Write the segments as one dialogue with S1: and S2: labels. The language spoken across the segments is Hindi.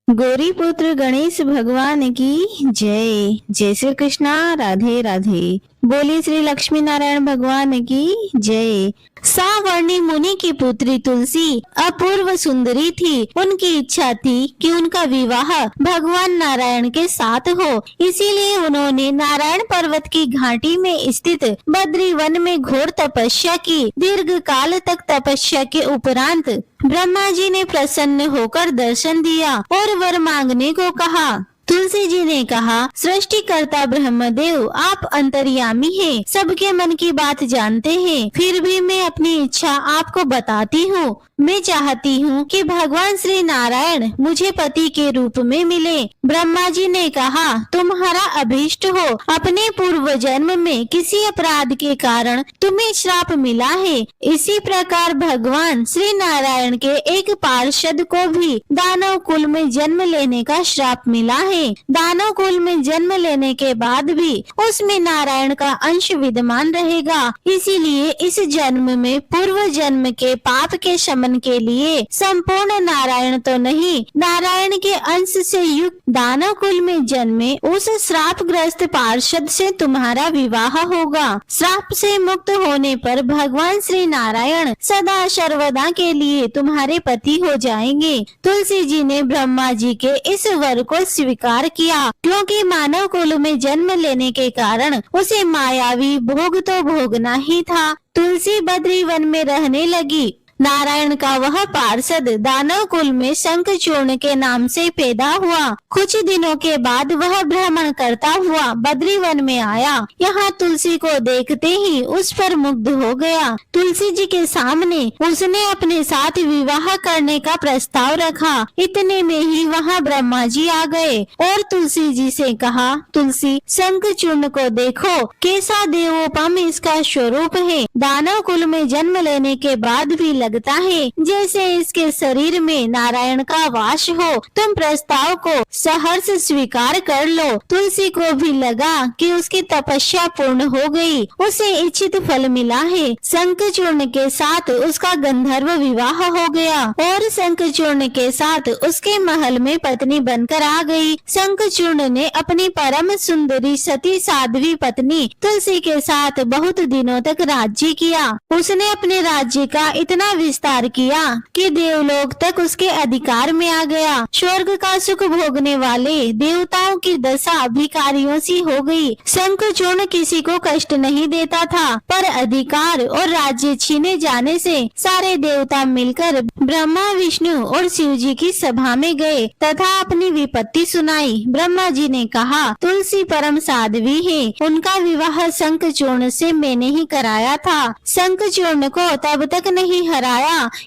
S1: गौरी पुत्र गणेश भगवान की जय। जय श्री कृष्णा। राधे राधे। बोली श्री लक्ष्मी नारायण भगवान की जय। सावर्णी मुनि की पुत्री तुलसी अपूर्व सुंदरी थी। उनकी इच्छा थी कि उनका विवाह भगवान नारायण के साथ हो, इसीलिए उन्होंने नारायण पर्वत की घाटी में स्थित बद्री वन में घोर तपस्या की। दीर्घ काल तक तपस्या के उपरांत ब्रह्मा जी ने प्रसन्न होकर दर्शन दिया और वर मांगने को कहा। तुलसी जी ने कहा, सृष्टिकर्ता ब्रह्मदेव, आप अंतर्यामी हैं, सबके मन की बात जानते हैं, फिर भी मैं अपनी इच्छा आपको बताती हूँ। मैं चाहती हूँ कि भगवान श्री नारायण मुझे पति के रूप में मिले। ब्रह्मा जी ने कहा, तुम्हारा अभीष्ट हो। अपने पूर्व जन्म में किसी अपराध के कारण तुम्हें श्राप मिला है। इसी प्रकार भगवान श्री नारायण के एक पार्षद को भी दानव कुल में जन्म लेने का श्राप मिला है। दानव कुल में जन्म लेने के बाद भी उसमें नारायण का अंश विद्यमान रहेगा। इसीलिए इस जन्म में पूर्व जन्म के पाप के शमन के लिए संपूर्ण नारायण तो नहीं, नारायण के अंश से युक्त दानव कुल में जन्मे उस श्रापग्रस्त पार्षद से तुम्हारा विवाह होगा। श्राप से मुक्त होने पर भगवान श्री नारायण सदा सर्वदा के लिए तुम्हारे पति हो जाएंगे। तुलसी जी ने ब्रह्मा जी के इस वर को स्वीकार किया, क्योंकि मानव कुल में जन्म लेने के कारण उसे मायावी भोग तो भोगना ही था। तुलसी बद्री वन में रहने लगी। नारायण का वह पार्षद दानव कुल में शंखचूर्ण के नाम से पैदा हुआ। कुछ दिनों के बाद वह भ्रमण करता हुआ बद्री वन में आया। यहाँ तुलसी को देखते ही उस पर मुग्ध हो गया। तुलसी जी के सामने उसने अपने साथ विवाह करने का प्रस्ताव रखा। इतने में ही वहाँ ब्रह्मा जी आ गए और तुलसी जी से कहा, तुलसी, शंखचूर्ण को देखो, कैसा देवोपम इसका स्वरूप है। दानव कुल में जन्म लेने के बाद भी लगता है जैसे इसके शरीर में नारायण का वास हो। तुम प्रस्ताव को सहर्ष स्वीकार कर लो। तुलसी को भी लगा कि उसकी तपस्या पूर्ण हो गई, उसे इच्छित फल मिला है। शंखचूर्ण के साथ उसका गंधर्व विवाह हो गया और शंखचूर्ण के साथ उसके महल में पत्नी बनकर आ गई। शंखचूर्ण ने अपनी परम सुंदरी सती साध्वी पत्नी तुलसी के साथ बहुत दिनों तक राज्य किया। उसने अपने राज्य का इतना विस्तार किया कि देवलोक तक उसके अधिकार में आ गया। स्वर्ग का सुख भोगने वाले देवताओं की दशा भिखारियों सी हो गई। शंखचूर्ण किसी को कष्ट नहीं देता था, पर अधिकार और राज्य छीने जाने से सारे देवता मिलकर ब्रह्मा, विष्णु और शिव जी की सभा में गए तथा अपनी विपत्ति सुनाई। ब्रह्मा जी ने कहा, तुलसी परम साध्वी है, उनका विवाह शंखचूर्ण से मैंने ही कराया था। शंखचूर्ण को तब तक नहीं हराया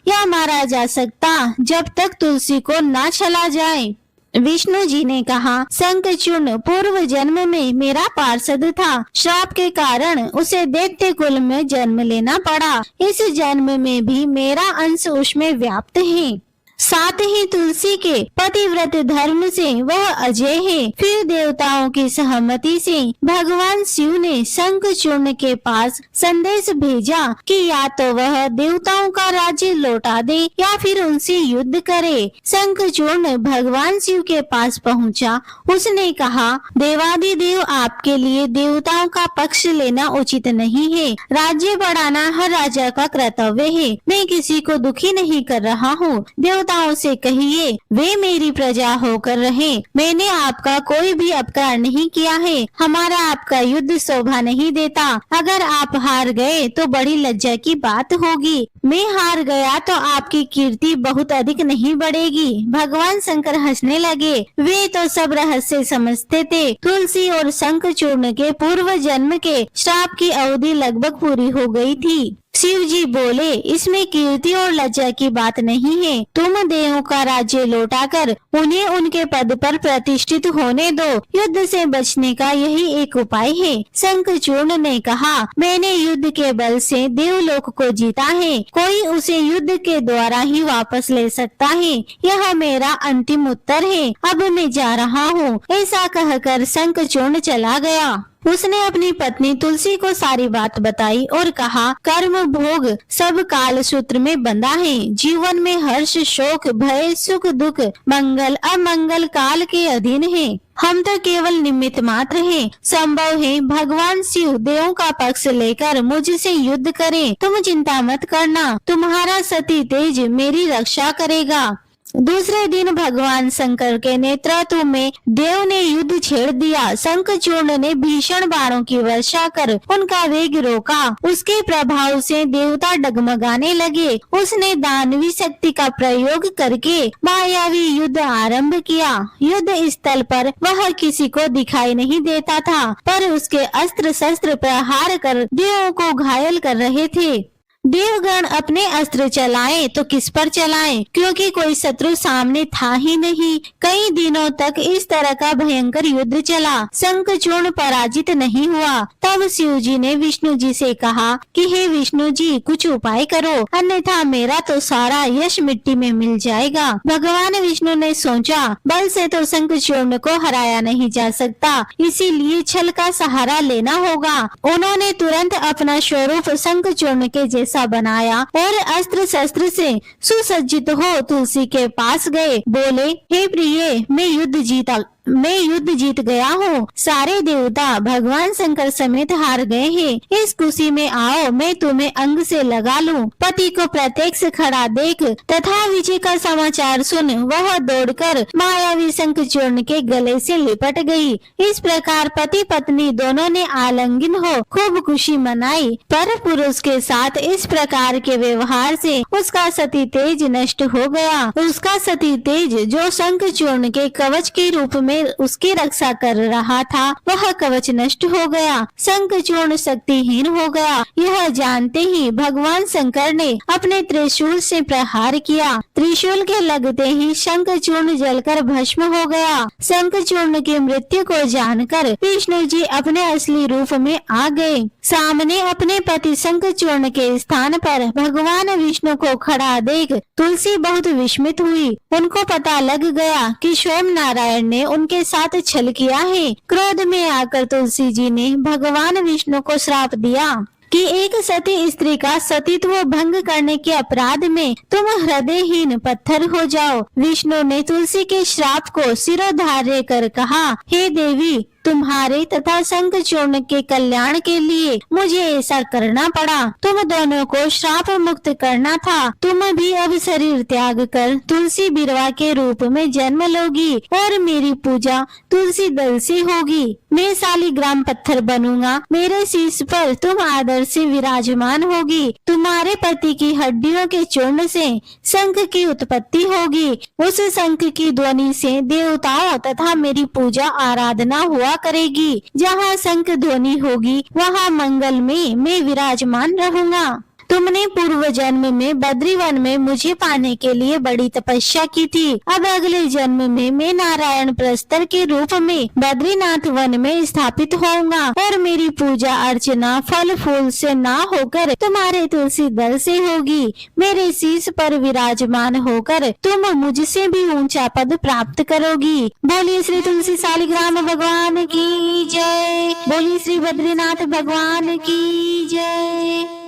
S1: या मारा जा सकता जब तक तुलसी को ना चला जाए। विष्णु जी ने कहा, शंखचूर्ण पूर्व जन्म में मेरा पार्षद था। श्राप के कारण उसे दैत्य कुल में जन्म लेना पड़ा। इस जन्म में भी मेरा अंश उसमें व्याप्त है। साथ ही तुलसी के पतिव्रत धर्म से वह अजय है। फिर देवताओं की सहमति से भगवान शिव ने शंखचूर्ण के पास संदेश भेजा कि या तो वह देवताओं का राज्य लौटा दे या फिर उनसे युद्ध करे। शंखचूर्ण भगवान शिव के पास पहुंचा। उसने कहा, देवादिदेव, आपके लिए देवताओं का पक्ष लेना उचित नहीं है। राज्य बढ़ाना हर राजा का कर्तव्य है। मैं किसी को दुखी नहीं कर रहा हूँ। देवताओं से कहिए वे मेरी प्रजा होकर रहे। मैंने आपका कोई भी अपकार नहीं किया है। हमारा आपका युद्ध शोभा नहीं देता। अगर आप हार गए तो बड़ी लज्जा की बात होगी। मैं हार गया तो आपकी कीर्ति बहुत अधिक नहीं बढ़ेगी। भगवान शंकर हंसने लगे। वे तो सब रहस्य समझते थे। तुलसी और शंखचूर्ण के पूर्व जन्म के श्राप की अवधि लगभग पूरी हो गई थी। शिव जी बोले, इसमें कीर्ति और लज्जा की बात नहीं है। तुम देवों का राज्य लौटाकर उन्हें उनके पद पर प्रतिष्ठित होने दो। युद्ध से बचने का यही एक उपाय है। शंखचूर्ण ने कहा, मैंने युद्ध के बल से देवलोक को जीता है। कोई उसे युद्ध के द्वारा ही वापस ले सकता है। यह मेरा अंतिम उत्तर है। अब मैं जा रहा हूँ। ऐसा कहकर शंखचूर्ण चला गया। उसने अपनी पत्नी तुलसी को सारी बात बताई और कहा, कर्म भोग सब काल सूत्र में बंधा है। जीवन में हर्ष, शोक, भय, सुख, दुख, मंगल, अमंगल काल के अधीन है। हम तो केवल निमित्त मात्र हैं। संभव है भगवान शिव देवों का पक्ष लेकर मुझसे युद्ध करें। तुम चिंता मत करना, तुम्हारा सती तेज मेरी रक्षा करेगा। दूसरे दिन भगवान शंकर के नेतृत्व में देव ने युद्ध छेड़ दिया। शंखचूर्ण ने भीषण बाणों की वर्षा कर उनका वेग रोका। उसके प्रभाव से देवता डगमगाने लगे। उसने दानवी शक्ति का प्रयोग करके मायावी युद्ध आरंभ किया। युद्ध स्थल पर वह किसी को दिखाई नहीं देता था, पर उसके अस्त्र शस्त्र प्रहार कर देवों को घायल कर रहे थे। देवगण अपने अस्त्र चलाएं तो किस पर चलाएं, क्योंकि कोई शत्रु सामने था ही नहीं। कई दिनों तक इस तरह का भयंकर युद्ध चला। शंखचूर्ण पराजित नहीं हुआ। तब शिव जी ने विष्णु जी से कहा कि हे विष्णु जी, कुछ उपाय करो, अन्यथा मेरा तो सारा यश मिट्टी में मिल जाएगा। भगवान विष्णु ने सोचा, बल से तो शंखचूर्ण को हराया नहीं जा सकता, इसीलिए छल का सहारा लेना होगा। उन्होंने तुरंत अपना स्वरूप शंखचूर्ण के जैसा बनाया और अस्त्र शस्त्र से सुसज्जित हो तुलसी के पास गए। बोले, हे प्रिय, मैं युद्ध जीत गया हूँ। सारे देवता भगवान शंकर समेत हार गए हैं। इस खुशी में आओ, मैं तुम्हें अंग से लगा लूं। पति को प्रत्यक्ष खड़ा देख तथा विजय का समाचार सुन वह दौड़कर मायावी शंखचूर्ण के गले से लिपट गई। इस प्रकार पति पत्नी दोनों ने आलिंगन हो खूब खुशी मनाई। पर पुरुष के साथ इस प्रकार के व्यवहार से उसका सती तेज नष्ट हो गया। उसका सती तेज जो शंखचूर्ण के कवच के रूप में उसकी रक्षा कर रहा था, वह कवच नष्ट हो गया। शंखचूर्ण शक्तिहीन हो गया। यह जानते ही भगवान शंकर ने अपने त्रिशूल से प्रहार किया। त्रिशूल के लगते ही शंखचूर्ण जलकर भस्म हो गया। शंखचूर्ण की मृत्यु को जानकर विष्णु जी अपने असली रूप में आ गए। सामने अपने पति शंखचूर्ण के स्थान पर भगवान विष्णु को खड़ा देख तुलसी बहुत विस्मित हुई। उनको पता लग गया कि स्वयं नारायण ने उनके साथ छल किया है। क्रोध में आकर तुलसी जी ने भगवान विष्णु को श्राप दिया कि एक सती स्त्री का सतीत्व भंग करने के अपराध में तुम हृदयहीन पत्थर हो जाओ। विष्णु ने तुलसी के श्राप को सिरोधार्य कर कहा, हे देवी, तुम्हारे तथा शंखचूर्ण के कल्याण के लिए मुझे ऐसा करना पड़ा। तुम दोनों को श्राप मुक्त करना था। तुम भी अब शरीर त्याग कर तुलसी बिरवा के रूप में जन्म लोगी और मेरी पूजा तुलसी दल से होगी। मैं शालिग्राम पत्थर बनूंगा। मेरे शीश पर तुम आदर से विराजमान होगी। तुम्हारे पति की हड्डियों के चूर्ण से शंख की उत्पत्ति होगी। उस शंख की ध्वनि से देवताओं तथा मेरी पूजा आराधना हुआ करेगी। जहाँ शंख ध्वनि होगी वहाँ मंगल में मैं विराजमान रहूंगा। तुमने पूर्व जन्म में बद्रीवन में मुझे पाने के लिए बड़ी तपस्या की थी। अब अगले जन्म में मैं नारायण प्रस्तर के रूप में बद्रीनाथ वन में स्थापित होऊंगा और मेरी पूजा अर्चना फल फूल से ना होकर तुम्हारे तुलसी दल से होगी। मेरे शीश पर विराजमान होकर तुम मुझसे भी ऊंचा पद प्राप्त करोगी। बोलिए श्री तुलसी शालिग्राम भगवान की जय। बोलिए श्री बद्रीनाथ भगवान की जय।